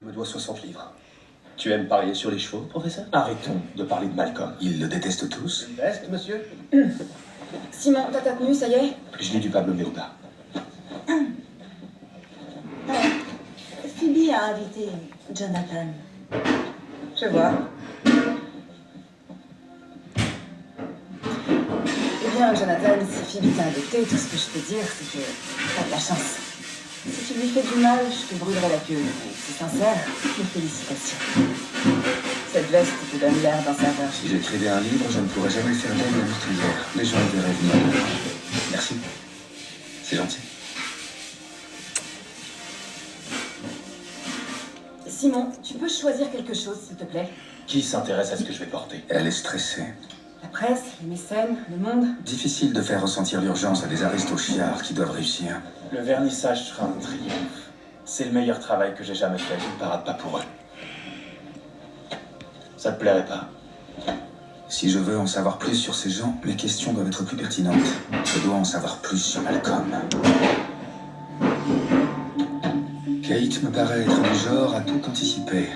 me doit 60 livres. Tu aimes parier sur les chevaux, professeur? Arrêtons de parler de Malcolm. Ils le détestent tous. Une veste, monsieur? Simon, t'as ta tenue, ça y est? Je lis du Pablo Neruda. Phoebe a invité Jonathan. Je vois. Eh bien, Jonathan, si Phoebe t'a invité, tout ce que je peux dire, c'est que t'as de la chance. Si tu lui fais du mal, je te brûlerai la queue. C'est sincère, mes félicitations. Cette veste te donne l'air d'un serveur. Si j'écrivais un livre, je ne pourrais jamais faire d'elle la meurtrière. Les gens le verraient venir. Merci. C'est gentil. Simon, tu peux choisir quelque chose, s'il te plaît? Qui s'intéresse à ce que je vais porter? Elle est stressée. La presse, les mécènes, le monde. Difficile de faire ressentir l'urgence à des aristochiards qui doivent réussir. Le vernissage sera un triomphe. C'est le meilleur travail que j'ai jamais fait. Je ne parade pas pour eux. Ça te plairait pas? Si je veux en savoir plus sur ces gens, mes questions doivent être plus pertinentes. Je dois en savoir plus sur Malcolm. Kate me paraît être du genre à tout anticiper.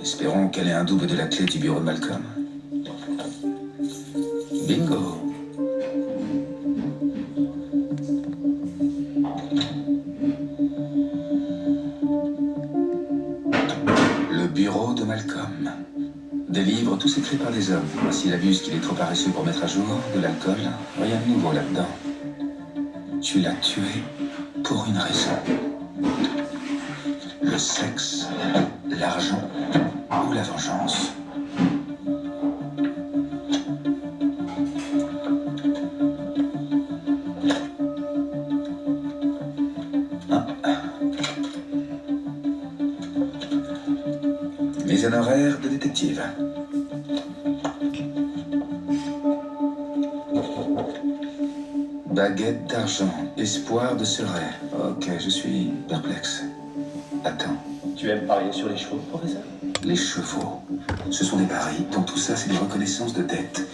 Espérons qu'elle ait un double de la clé du bureau de Malcolm. Bingo! Le bureau de Malcolm. Des livres tous écrits par des hommes. S'il abuse qu'il est trop paresseux pour mettre à jour, de l'alcool, rien de nouveau là-dedans. Tu l'as tué pour une raison. Le sexe, l'argent ou la vengeance. Mes honoraires de détective. Baguette d'argent, espoir de serait. Ok, je suis perplexe. Attends. Tu aimes parier sur les chevaux, professeur? Les chevaux. Ce sont des paris. Dans tout ça, c'est des reconnaissances de dettes.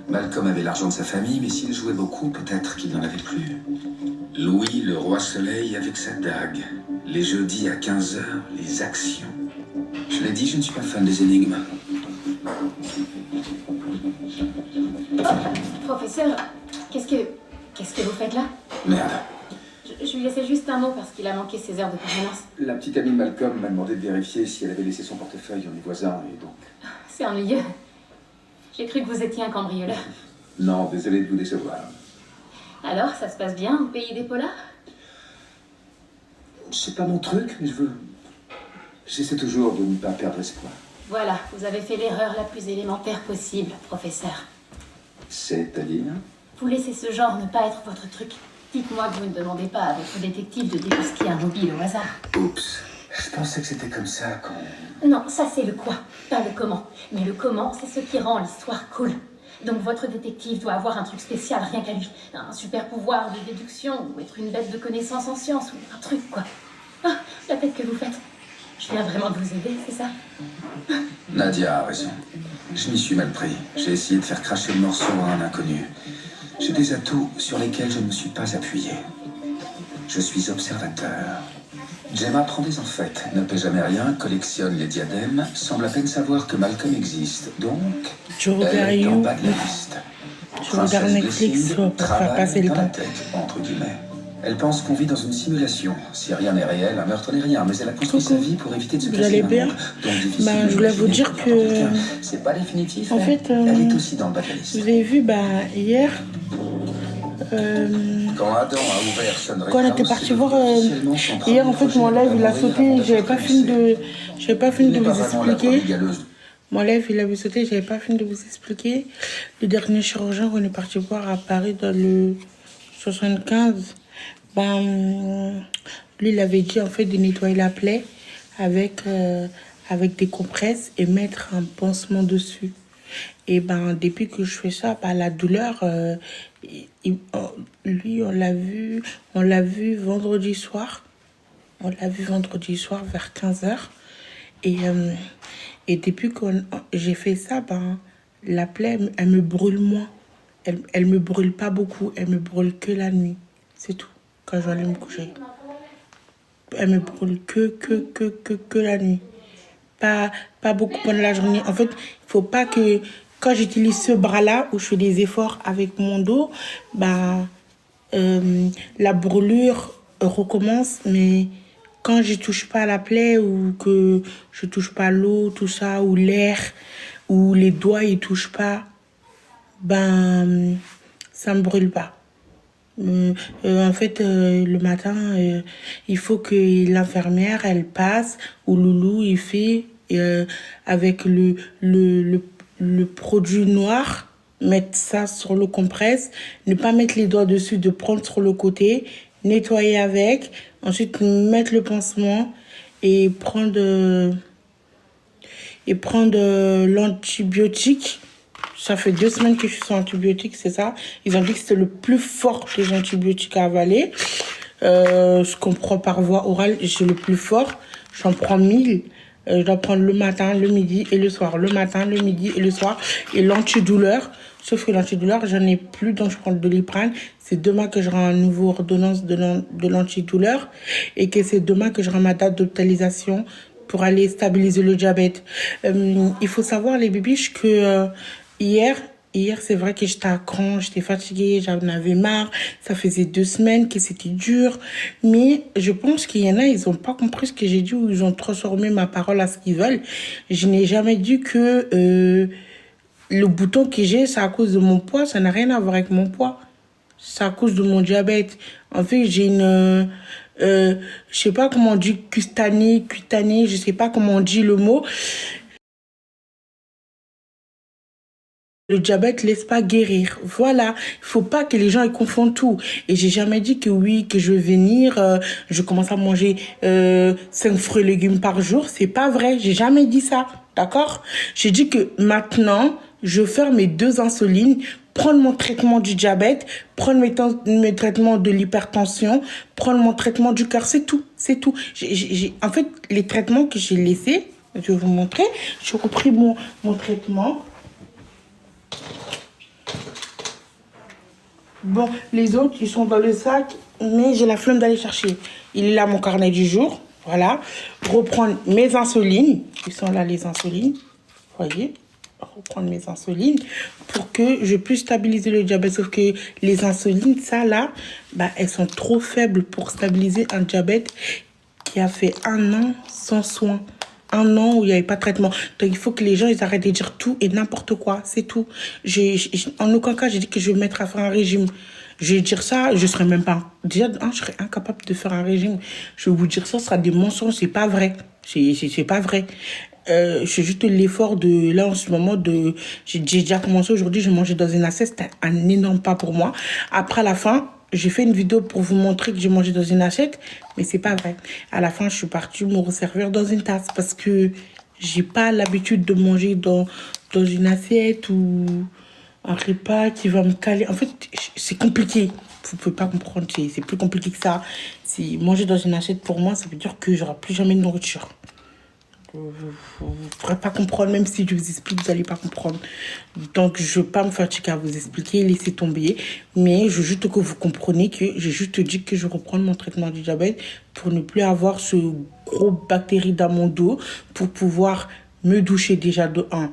Malcolm avait l'argent de sa famille, mais s'il jouait beaucoup, peut-être qu'il n'en avait plus. Louis, le roi soleil, avec sa dague. Les jeudis à 15h, les actions. Je l'ai dit, je ne suis pas fan des énigmes. Professeur, qu'est-ce que vous faites là? Merde. Je lui laissais juste un mot parce qu'il a manqué ses heures de permanence. La petite amie de Malcolm m'a demandé de vérifier si elle avait laissé son portefeuille à mes voisins, et donc... C'est ennuyeux. J'ai cru que vous étiez un cambrioleur. Non, désolé de vous décevoir. Alors, ça se passe bien au pays des polars? C'est pas mon truc, mais j'essaie toujours de ne pas perdre espoir. Voilà, vous avez fait l'erreur la plus élémentaire possible, professeur. C'est-à-dire? Vous laissez ce genre ne pas être votre truc. Dites-moi que vous ne demandez pas à votre détective de débusquer un mobile au hasard. Oups, je pensais que c'était comme ça qu'on... Non, ça c'est le quoi, pas le comment. Mais le comment, c'est ce qui rend l'histoire cool. Donc votre détective doit avoir un truc spécial rien qu'à lui. Un super pouvoir de déduction, ou être une bête de connaissance en sciences, ou un truc quoi. Ah, la tête que vous faites. Je viens vraiment de vous aider, c'est ça? Nadia a raison. Je m'y suis mal pris. J'ai essayé de faire cracher le morceau à un inconnu. J'ai des atouts sur lesquels je ne me suis pas appuyé. Je suis observateur. Gemma prend des enfêtes, ne paie jamais rien, collectionne les diadèmes, semble à peine savoir que Malcolm existe. Donc, Tu elle regardes est en You, bas de la liste. tu regardes Netflix pour faire passer le dans la temps. tête, entre guillemets. Elle pense qu'on vit dans une simulation. Si rien n'est réel, un meurtre n'est rien. Mais elle a construit sa vie pour éviter de se Vous casser allez la bien? jambe. Donc difficile Ben, je voulais vous dire que... c'est pas définitif. En hein. fait, elle est aussi dans le bas de la liste. Vous avez vu, hier... Quand Adam a ouvert Sunrise Quand on était House, parti c'est voir officiellement son hier, en premier fait, mon projet live, il a d'amour sauté. avant J'avais pas fini Il de n'est pas vous vraiment la expliquer. galeuse. Mon live, il avait sauté. J'avais pas fini de vous expliquer. Le dernier chirurgien qu'on est parti voir à Paris dans le 75, lui, il avait dit en fait de nettoyer la plaie avec des compresses et mettre un pansement dessus. Et depuis que je fais ça, la douleur, lui, on l'a vu vendredi soir. On l'a vu vendredi soir vers 15h. Et depuis que j'ai fait ça, la plaie, elle me brûle moins. Elle me brûle pas beaucoup. Elle me brûle que la nuit. C'est tout. Quand je vais aller me coucher. Elle me brûle que la nuit. Pas beaucoup pendant la journée. En fait, il faut pas que... Quand j'utilise ce bras-là, où je fais des efforts avec mon dos, la brûlure recommence, mais quand je touche pas à la plaie ou que je touche pas l'eau, tout ça, ou l'air, ou les doigts ils touchent pas, ça me brûle pas. En fait, le matin, il faut que l'infirmière, elle passe, ou Loulou, il fait, avec le produit noir, mettre ça sur le compresse, ne pas mettre les doigts dessus, de prendre sur le côté, nettoyer avec, ensuite mettre le pansement et prendre l'antibiotique. Ça fait 2 semaines que je suis sur antibiotiques, c'est ça. Ils ont dit que c'était le plus fort des antibiotiques à avaler. Ce qu'on prend par voie orale, c'est le plus fort. J'en prends 1000. Je dois prendre le matin, le midi et le soir. Le matin, le midi et le soir. Et l'antidouleur. Sauf que l'antidouleur, j'en ai plus, donc je prends de Doliprane. C'est demain que j'aurai une nouvelle ordonnance de l'antidouleur. Et que c'est demain que j'aurai ma date d'hospitalisation pour aller stabiliser le diabète. Il faut savoir, les bibiches, que hier, c'est vrai que j'étais à cran, j'étais fatiguée, j'en avais marre. Ça faisait 2 semaines que c'était dur. Mais je pense qu'il y en a, ils n'ont pas compris ce que j'ai dit ou ils ont transformé ma parole à ce qu'ils veulent. Je n'ai jamais dit que le bouton que j'ai, c'est à cause de mon poids. Ça n'a rien à voir avec mon poids. C'est à cause de mon diabète. En fait, j'ai une... je sais pas comment on dit cutanée, je sais pas comment on dit le mot. Le diabète laisse pas guérir. Voilà. Il faut pas que les gens ils confondent tout. Et j'ai jamais dit que oui, que je vais venir, je commence à manger 5 fruits et légumes par jour. C'est pas vrai. J'ai jamais dit ça. D'accord? J'ai dit que maintenant, je vais faire mes 2 insulines, prendre mon traitement du diabète, prendre mes traitements de l'hypertension, prendre mon traitement du cœur. C'est tout. C'est tout. En fait, les traitements que j'ai laissés, je vais vous montrer. J'ai repris mon traitement. Bon, les autres, ils sont dans le sac, mais j'ai la flemme d'aller chercher. Il est là, mon carnet du jour. Voilà. Reprendre mes insulines. Ils sont là, les insulines. Voyez. Reprendre mes insulines pour que je puisse stabiliser le diabète. Sauf que les insulines, ça là, elles sont trop faibles pour stabiliser un diabète qui a fait 1 an sans soins. 1 an où il n'y avait pas de traitement. Donc, il faut que les gens, ils arrêtent de dire tout et n'importe quoi. C'est tout. En aucun cas, j'ai dit que je vais me mettre à faire un régime. Je vais dire ça, je serais même pas... Déjà, je serais incapable de faire un régime. Je vais vous dire ça, ce sera des mensonges. C'est pas vrai. C'est pas vrai. Je fais juste l'effort de... Là, en ce moment, j'ai déjà commencé aujourd'hui. Je mangeais dans une assiette. C'était un énorme pas pour moi. Après, à la fin... J'ai fait une vidéo pour vous montrer que j'ai mangé dans une assiette, mais c'est pas vrai. À la fin, je suis partie me resservir dans une tasse parce que j'ai pas l'habitude de manger dans une assiette ou un repas qui va me caler. En fait, c'est compliqué. Vous pouvez pas comprendre, c'est plus compliqué que ça. Si manger dans une assiette, pour moi, ça veut dire que j'aurai plus jamais de nourriture. Vous ne pourrez pas comprendre, même si je vous explique, vous n'allez pas comprendre. Donc, je ne vais pas me fatiguer à vous expliquer, laisser tomber. Mais je veux juste que vous compreniez que j'ai juste dit que je reprends mon traitement du diabète pour ne plus avoir ce gros bactérie dans mon dos, pour pouvoir me doucher déjà de 1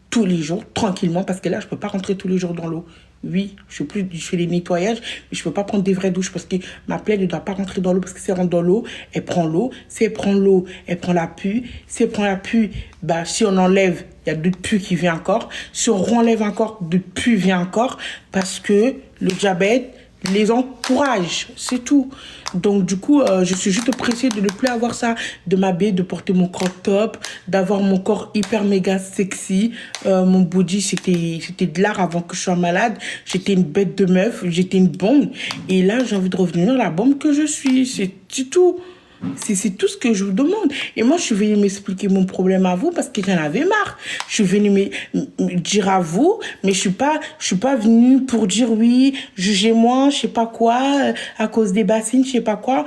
tous les jours, tranquillement, parce que là, je ne peux pas rentrer tous les jours dans l'eau. Oui, je fais les nettoyages, mais je ne peux pas prendre des vraies douches parce que ma plaie ne doit pas rentrer dans l'eau parce que si elle rentre dans l'eau, elle prend l'eau. Si elle prend l'eau, elle prend la pus. Si elle prend la pus, si on enlève, il y a de pus qui vient encore. Si on renlève encore, de pus vient encore parce que le diabète les encourage, c'est tout. Donc du coup, je suis juste pressée de ne plus avoir ça, de m'habiller, de porter mon crop top, d'avoir mon corps hyper méga sexy. Mon body, c'était de l'art avant que je sois malade. J'étais une bête de meuf, j'étais une bombe. Et là, j'ai envie de revenir la bombe que je suis, c'est tout. C'est tout ce que je vous demande. Et moi, je suis venue m'expliquer mon problème à vous parce que j'en avais marre. Je suis venue me dire à vous, mais je suis pas venue pour dire oui, jugez-moi, je sais pas quoi, à cause des bassines, je sais pas quoi.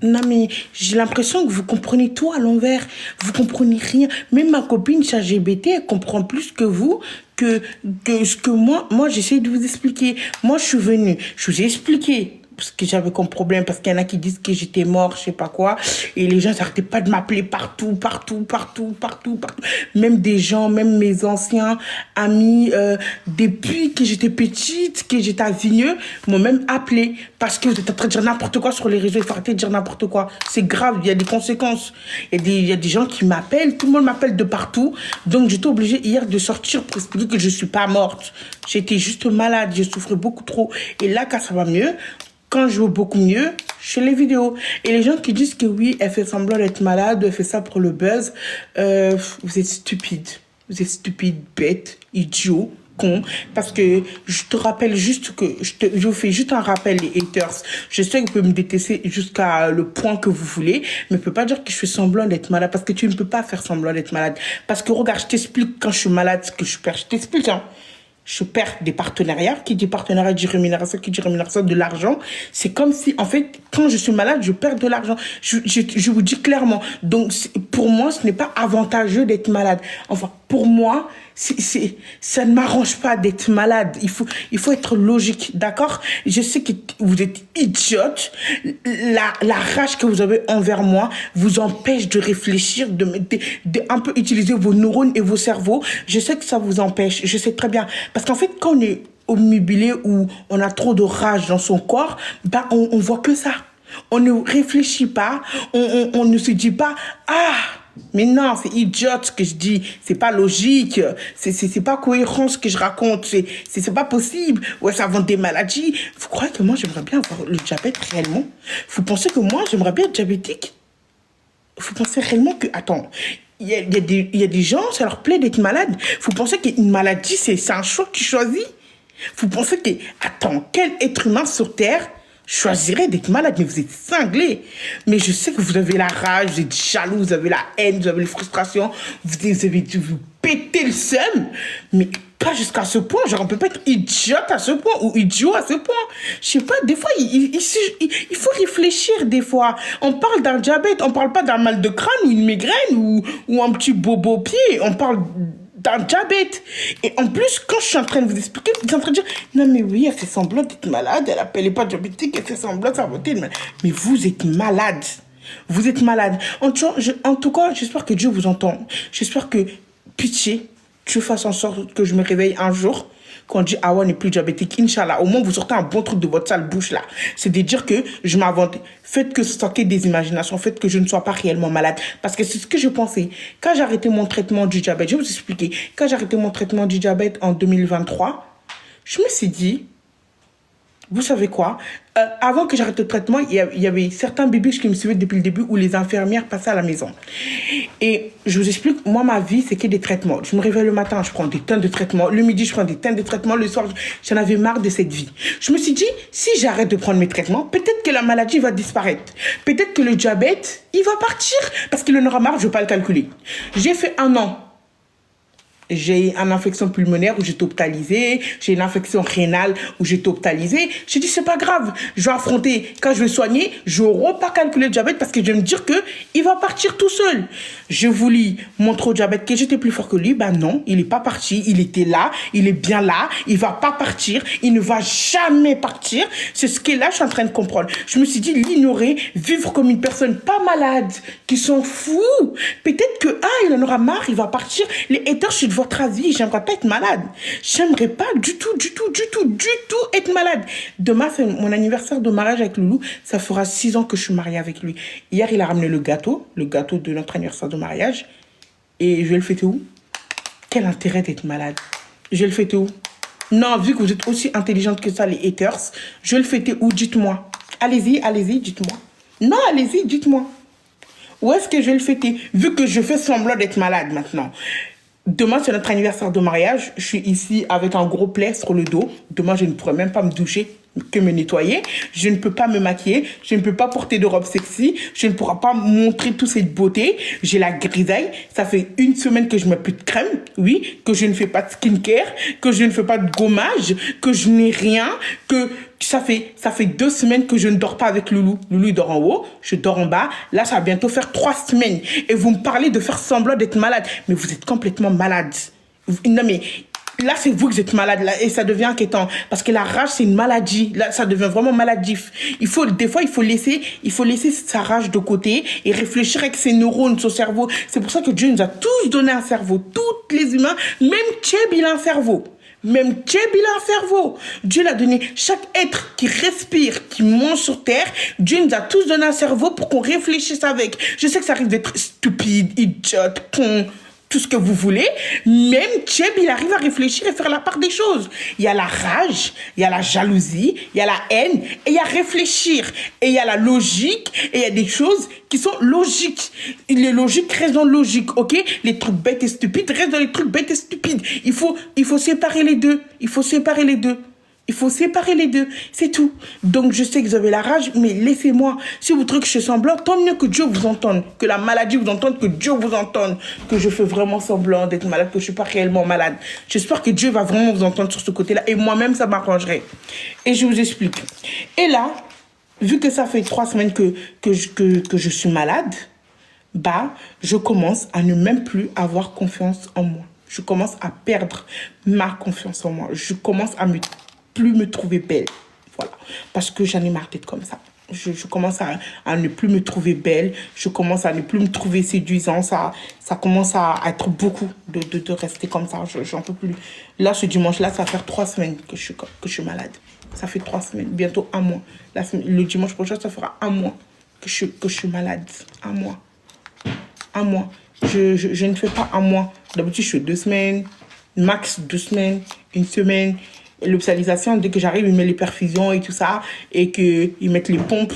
Non, mais j'ai l'impression que vous comprenez tout à l'envers. Vous comprenez rien. Même ma copine ChatGPT, elle comprend plus que vous ce que moi j'essaie de vous expliquer. Moi, je suis venue, je vous ai expliqué ce que j'avais comme problème, parce qu'il y en a qui disent que j'étais mort, je sais pas quoi, et les gens n'arrêtaient pas de m'appeler partout. Même des gens, même mes anciens amis, depuis que j'étais petite, que j'étais à Vigneux, m'ont même appelé, parce que vous êtes en train de dire n'importe quoi sur les réseaux, il faut arrêter de dire n'importe quoi. C'est grave, il y a des conséquences. Il y a des gens qui m'appellent, tout le monde m'appelle de partout, donc j'étais obligée hier de sortir pour expliquer que je suis pas morte. J'étais juste malade, je souffrais beaucoup trop, et là, quand ça va mieux, quand je vais beaucoup mieux, je fais les vidéos. Et les gens qui disent que oui, elle fait semblant d'être malade, elle fait ça pour le buzz, vous êtes stupide. Vous êtes stupide, bête, idiot, con. Parce que je te rappelle juste que, je vous fais juste un rappel, les haters. Je sais que vous pouvez me détester jusqu'à le point que vous voulez, mais ne peut pas dire que je fais semblant d'être malade, parce que tu ne peux pas faire semblant d'être malade. Parce que regarde, je t'explique quand je suis malade ce que je perds. Je t'explique, hein. Je perds des partenariats. Qui dit partenariat dit rémunération, qui dit rémunération de l'argent. C'est comme si, en fait, quand je suis malade, je perds de l'argent. Je vous dis clairement. Donc, pour moi, ce n'est pas avantageux d'être malade. Enfin, pour moi, ça ne m'arrange pas d'être malade. Il faut être logique, d'accord? Je sais que vous êtes idiote. La rage que vous avez envers moi vous empêche de réfléchir, de un peu utiliser vos neurones et vos cerveaux. Je sais que ça vous empêche. Je sais très bien. Parce qu'en fait, quand on est obnubilé ou on a trop de rage dans son corps, bah, on voit que ça. On ne réfléchit pas. On ne se dit pas, ah, mais non, c'est idiot ce que je dis, c'est pas logique, c'est pas cohérent ce que je raconte, c'est pas possible, ouais, ça vend des maladies. Vous croyez que moi j'aimerais bien avoir le diabète réellement? Vous pensez que moi j'aimerais bien être diabétique? Vous pensez réellement que, attends, il y a des gens, ça leur plaît d'être malade. Vous pensez qu'une maladie, c'est un choix que tu choisis? Vous pensez que, attends, quel être humain sur Terre choisirait d'être malade? Mais vous êtes cinglés. Mais je sais que vous avez la rage, vous êtes jaloux, vous avez la haine, vous avez les frustrations, vous avez dû vous péter le seum. Mais pas jusqu'à ce point. Genre, on peut pas être idiote à ce point ou idiot à ce point. Je sais pas, des fois, il faut réfléchir des fois. On parle d'un diabète, on parle pas d'un mal de crâne ou une migraine ou un petit bobo au pied. On parle d'un diabète. Et en plus, quand je suis en train de vous expliquer, vous êtes en train de dire, non mais oui, elle fait semblant d'être malade, elle n'est pas diabétique, elle fait semblant de s'avorter. Mais vous êtes malade. Vous êtes malade. En tout cas, j'espère que Dieu vous entend. J'espère que, pitié, Dieu fasse en sorte que je me réveille un jour, qu'on dit Awa n'est plus diabétique, Inch'Allah. Au moins, vous sortez un bon truc de votre sale bouche là. C'est de dire que je m'invente. Faites que ce soit que des imaginations. Faites que je ne sois pas réellement malade. Parce que c'est ce que je pensais. Quand j'ai arrêté mon traitement du diabète, je vais vous expliquer. Quand j'ai arrêté mon traitement du diabète en 2023, je me suis dit, vous savez quoi? Avant que j'arrête le traitement, il y avait certains bébés qui me suivaient depuis le début où les infirmières passaient à la maison. Et je vous explique, moi, ma vie, c'est que des traitements. Je me réveille le matin, je prends des tonnes de traitements. Le midi, je prends des tonnes de traitements. Le soir, j'en avais marre de cette vie. Je me suis dit, si j'arrête de prendre mes traitements, peut-être que la maladie va disparaître. Peut-être que le diabète, il va partir. Parce qu'il en aura marre, je ne vais pas le calculer. J'ai fait 1 an. J'ai une infection pulmonaire où j'étais hospitalisée. J'ai une infection rénale où j'étais hospitalisée. J'ai dit, c'est pas grave. Je vais affronter. Quand je vais soigner, je ne vais pas calculer le diabète parce que je vais me dire qu'il va partir tout seul. Je voulais montrer au diabète que j'étais plus fort que lui. Ben non, il n'est pas parti. Il était là. Il est bien là. Il ne va pas partir. Il ne va jamais partir. C'est ce que là, je suis en train de comprendre. Je me suis dit, l'ignorer, vivre comme une personne pas malade, qui s'en fout. Peut-être que, il en aura marre, il va partir. Les haters, je suis de votre avis, j'aimerais pas être malade. J'aimerais pas du tout être malade. Demain, c'est mon anniversaire de mariage avec Loulou. Ça fera 6 ans que je suis mariée avec lui. Hier, il a ramené le gâteau de notre anniversaire de mariage. Et je vais le fêter où? Quel intérêt d'être malade? Je vais le fêter où? Non, vu que vous êtes aussi intelligente que ça, les haters, je vais le fêter où? Dites-moi. Allez-y, dites-moi. Non, allez-y, dites-moi. Où est-ce que je vais le fêter? Vu que je fais semblant d'être malade maintenant. Demain, c'est notre anniversaire de mariage. Je suis ici avec un gros plaid sur le dos. Demain, je ne pourrai même pas me doucher que me nettoyer. Je ne peux pas me maquiller. Je ne peux pas porter de robe sexy. Je ne pourrai pas montrer toute cette beauté. J'ai la grisaille. Ça fait 1 semaine que je ne mets plus de crème. Oui, que je ne fais pas de skincare. Que je ne fais pas de gommage. Que je n'ai rien. Que ça fait 2 semaines que je ne dors pas avec Loulou. Loulou, il dort en haut. Je dors en bas. Là, ça va bientôt faire 3 semaines. Et vous me parlez de faire semblant d'être malade. Mais vous êtes complètement malade. Non, mais là, c'est vous que êtes malade, là, et ça devient inquiétant. Parce que la rage, c'est une maladie. Là, ça devient vraiment maladif. Des fois, il faut laisser sa rage de côté et réfléchir avec ses neurones, son cerveau. C'est pour ça que Dieu nous a tous donné un cerveau. Tous les humains, même Tchèb, il a un cerveau. Même Tchèb, il a un cerveau. Dieu l'a donné. Chaque être qui respire, qui monte sur terre, Dieu nous a tous donné un cerveau pour qu'on réfléchisse avec. Je sais que ça arrive d'être stupide, idiote, con, tout ce que vous voulez. Même Tchèb, il arrive à réfléchir et faire la part des choses. Il y a la rage, il y a la jalousie, il y a la haine, et il y a réfléchir. Et il y a la logique, et il y a des choses qui sont logiques. Les logiques restent dans le logique, ok? Les trucs bêtes et stupides restent dans les trucs bêtes et stupides. Il faut séparer les deux. Il faut séparer les deux. Il faut séparer les deux, c'est tout. Donc, je sais que vous avez la rage, mais laissez-moi. Si vous trouvez que je fais semblant, tant mieux que Dieu vous entende, que la maladie vous entende, que Dieu vous entende, que je fais vraiment semblant d'être malade, que je ne suis pas réellement malade. J'espère que Dieu va vraiment vous entendre sur ce côté-là, et moi-même, ça m'arrangerait. Et je vous explique. Et là, vu que ça fait 3 semaines que je suis malade, je commence à ne même plus avoir confiance en moi. Je commence à perdre ma confiance en moi. Je commence à plus me trouver belle. Voilà. Parce que j'en ai marre d'être comme ça. Je commence à ne plus me trouver belle. Je commence à ne plus me trouver séduisant. Ça commence à être beaucoup de rester comme ça. J'en peux plus. Là, ce dimanche-là, ça va faire 3 semaines que je suis malade. Ça fait 3 semaines, bientôt 1 mois. Le dimanche prochain, ça fera 1 mois que je suis malade. 1 mois. 1 mois. Je ne fais pas 1 mois. D'habitude, je fais 2 semaines, max 2 semaines, 1 semaine. L'hospitalisation, dès que j'arrive, ils mettent les perfusions et tout ça, et qu'ils mettent les pompes.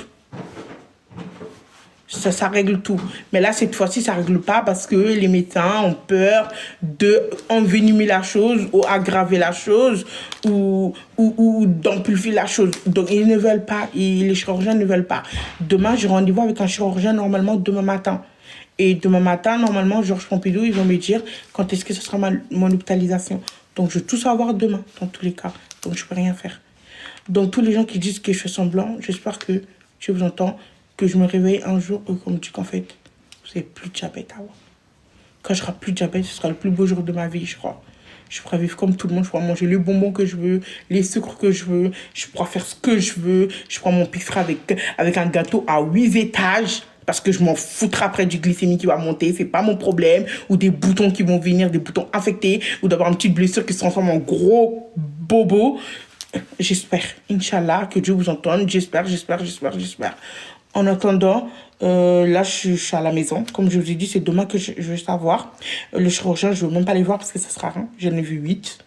Ça règle tout. Mais là, cette fois-ci, ça ne règle pas parce que les médecins ont peur d'envenimer la chose ou aggraver la chose ou d'amplifier la chose. Donc, ils ne veulent pas, les chirurgiens ne veulent pas. Demain, j'ai rendez-vous avec un chirurgien, normalement, demain matin. Et demain matin, normalement, Georges Pompidou, ils vont me dire quand est-ce que ce sera mon hospitalisation. Donc, je vais tout savoir demain, dans tous les cas. Donc, je ne peux rien faire. Donc, tous les gens qui disent que je fais semblant, j'espère que je vous entends, que je me réveille un jour et qu'on me dit qu'en fait, vous n'avez plus de diabète. Quand je n'aurai plus de diabète, ce sera le plus beau jour de ma vie, je crois. Je pourrai vivre comme tout le monde, je pourrai manger les bonbons que je veux, les sucres que je veux, je pourrai faire ce que je veux, je pourrai m'empiffrer avec un gâteau à 8 étages. Parce que je m'en foutrai après du glycémie qui va monter, c'est pas mon problème. Ou des boutons qui vont venir, des boutons infectés. Ou d'avoir une petite blessure qui se transforme en gros bobo. J'espère, Inch'Allah, que Dieu vous entende. J'espère. En attendant, là, je suis à la maison. Comme je vous ai dit, c'est demain que je vais savoir. Le chirurgien, je ne veux même pas les voir parce que ça sera rien. J'en ai vu 8.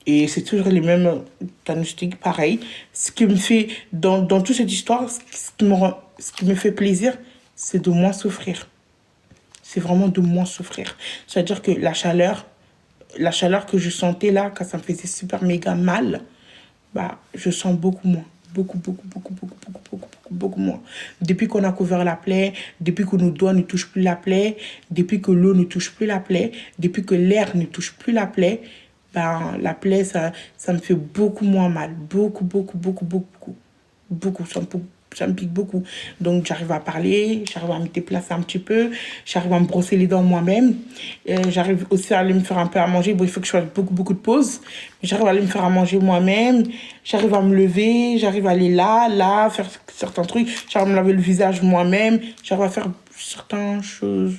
Et c'est toujours les mêmes diagnostics, pareil. Ce qui me fait, dans toute cette histoire, ce qui me fait plaisir, c'est de moins souffrir. C'est vraiment de moins souffrir. C'est-à-dire que la chaleur que je sentais là, quand ça me faisait super méga mal, je sens beaucoup moins. Beaucoup moins. Depuis qu'on a couvert la plaie, depuis que nos doigts ne touchent plus la plaie, depuis que l'eau ne touche plus la plaie, depuis que l'air ne touche plus la plaie, la plaie, ça me fait beaucoup moins mal. Beaucoup. Ça me pique beaucoup. Donc, j'arrive à parler, j'arrive à me déplacer un petit peu, j'arrive à me brosser les dents moi-même. J'arrive aussi à aller me faire un peu à manger. Bon, il faut que je fasse beaucoup de pauses. Mais j'arrive à aller me faire à manger moi-même. J'arrive à me lever, j'arrive à aller là, faire certains trucs. J'arrive à me laver le visage moi-même. J'arrive à faire certaines choses.